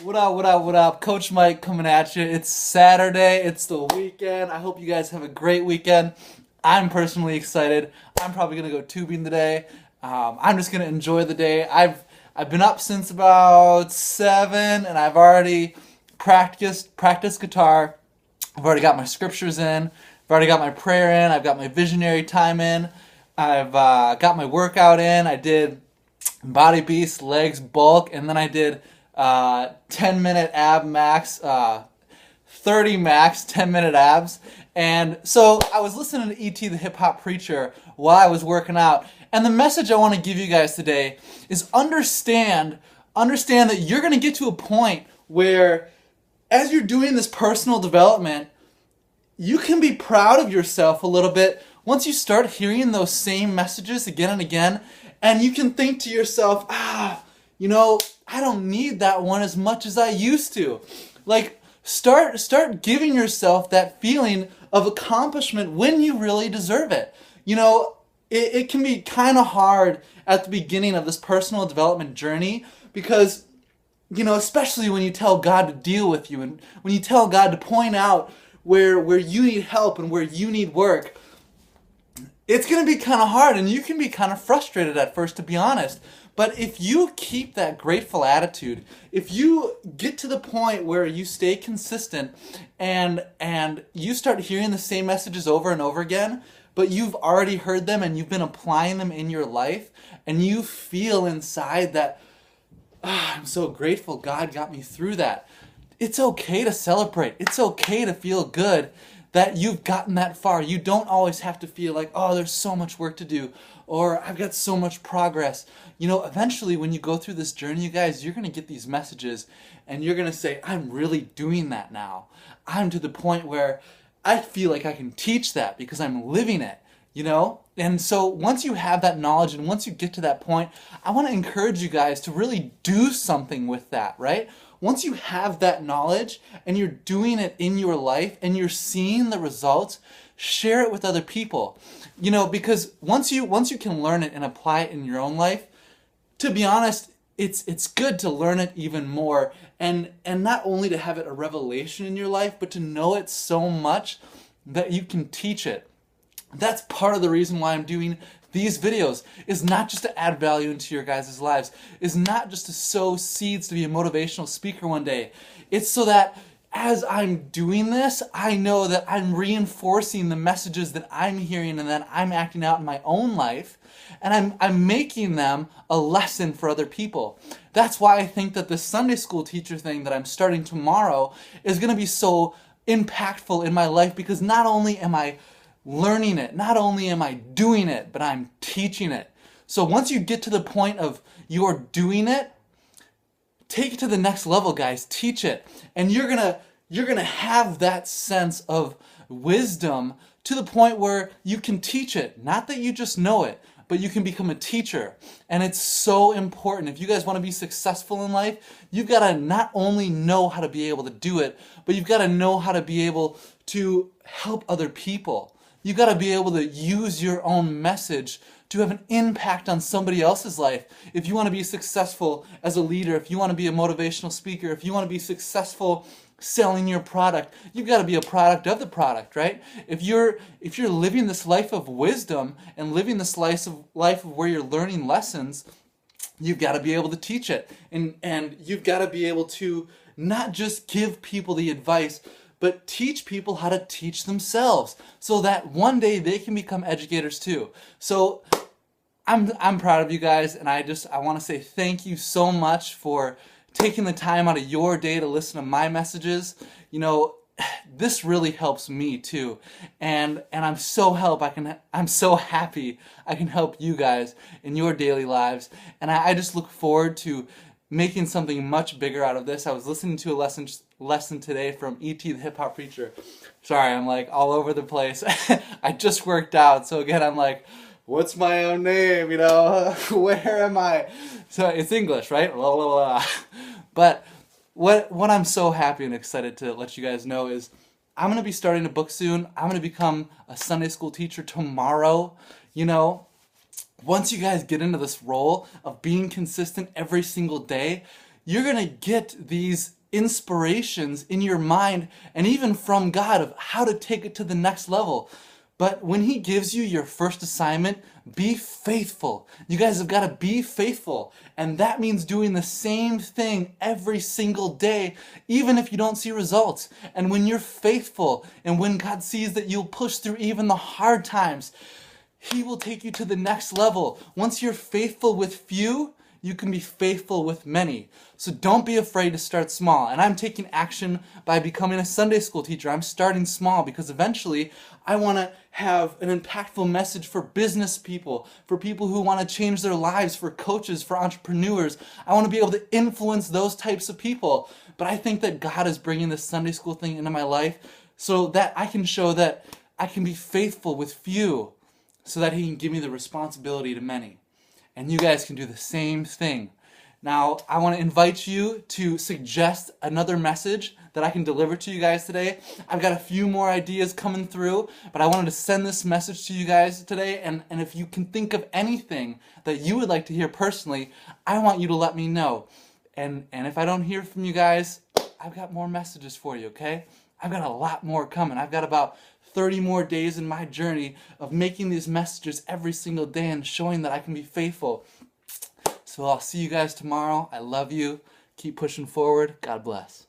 What up, what up, what up? Coach Mike coming at you. It's Saturday, it's the weekend. I hope you guys have a great weekend. I'm personally excited. I'm probably gonna go tubing today. I'm just gonna enjoy the day. I've been up since about 7 and I've already practiced guitar. I've already got my scriptures in. I've already got my prayer in. I've got my visionary time in. I've got my workout in. I did Body Beast, legs, bulk, and then I did 10-minute ab max, 30 max, 10-minute abs. And so I was listening to E.T. the Hip Hop Preacher while I was working out. And the message I want to give you guys today is understand that you're going to get to a point where as you're doing this personal development, you can be proud of yourself a little bit once you start hearing those same messages again and again, and you can think to yourself, I don't need that one as much as I used to. Like, start giving yourself that feeling of accomplishment when you really deserve it. It can be kind of hard at the beginning of this personal development journey because, especially when you tell God to deal with you and when you tell God to point out where you need help and where you need work, it's going to be kind of hard and you can be kind of frustrated at first, to be honest. But if you keep that grateful attitude, if you get to the point where you stay consistent and you start hearing the same messages over and over again, but you've already heard them and you've been applying them in your life, and you feel inside that, I'm so grateful God got me through that. It's okay to celebrate. It's okay to feel good that you've gotten that far. You don't always have to feel like, oh, there's so much work to do, or I've got so much progress. Eventually when you go through this journey, you guys, you're going to get these messages and you're going to say, I'm really doing that now. I'm to the point where I feel like I can teach that because I'm living it, And so once you have that knowledge and once you get to that point, I want to encourage you guys to really do something with that, right? Once you have that knowledge and you're doing it in your life and you're seeing the results, share it with other people. Because once you can learn it and apply it in your own life, to be honest, it's good to learn it even more and not only to have it a revelation in your life, but to know it so much that you can teach it. That's part of the reason why I'm doing these videos, is not just to add value into your guys' lives, is not just to sow seeds to be a motivational speaker one day. It's so that as I'm doing this, I know that I'm reinforcing the messages that I'm hearing and that I'm acting out in my own life, and I'm making them a lesson for other people. That's why I think that the Sunday school teacher thing that I'm starting tomorrow is going to be so impactful in my life, because not only am I learning it, not only am I doing it, but I'm teaching it. So once you get to the point of you're doing it, take it to the next level, guys. Teach it. And you're gonna have that sense of wisdom to the point where you can teach it. Not that you just know it, but you can become a teacher. And it's so important. If you guys want to be successful in life, you've got to not only know how to be able to do it, but you've got to know how to be able to help other people. You've got to be able to use your own message to have an impact on somebody else's life. If you want to be successful as a leader, if you want to be a motivational speaker, if you want to be successful selling your product, you've got to be a product of the product, right? If you're living this life of wisdom and living this life of where you're learning lessons, you've got to be able to teach it. And you've got to be able to not just give people the advice, but teach people how to teach themselves so that one day they can become educators too. So I'm proud of you guys, and I want to say thank you so much for taking the time out of your day to listen to my messages. This really helps me too, and I'm so happy I can help you guys in your daily lives, and I just look forward to making something much bigger out of this. I was listening to a lesson today from E.T. the Hip Hop Preacher. Sorry, I'm like all over the place. I just worked out, so again I'm like, what's my own name, where am I? So it's English, right? Blah, blah, blah. But what I'm so happy and excited to let you guys know is I'm going to be starting a book soon. I'm going to become a Sunday school teacher tomorrow. Once you guys get into this role of being consistent every single day, you're going to get these inspirations in your mind and even from God of how to take it to the next level. But when he gives you your first assignment, be faithful. You guys have got to be faithful. And that means doing the same thing every single day, even if you don't see results. And when you're faithful and when God sees that you'll push through even the hard times, he will take you to the next level. Once you're faithful with few, you can be faithful with many. So don't be afraid to start small. And I'm taking action by becoming a Sunday school teacher. I'm starting small because eventually I want to have an impactful message for business people, for people who want to change their lives, for coaches, for entrepreneurs. I want to be able to influence those types of people. But I think that God is bringing this Sunday school thing into my life so that I can show that I can be faithful with few so that he can give me the responsibility to many. And you guys can do the same thing. Now, I want to invite you to suggest another message that I can deliver to you guys today. I've got a few more ideas coming through, but I wanted to send this message to you guys today. And if you can think of anything that you would like to hear personally, I want you to let me know. And if I don't hear from you guys, I've got more messages for you, okay? I've got a lot more coming. I've got about 30 more days in my journey of making these messages every single day and showing that I can be faithful. So I'll see you guys tomorrow. I love you. Keep pushing forward. God bless.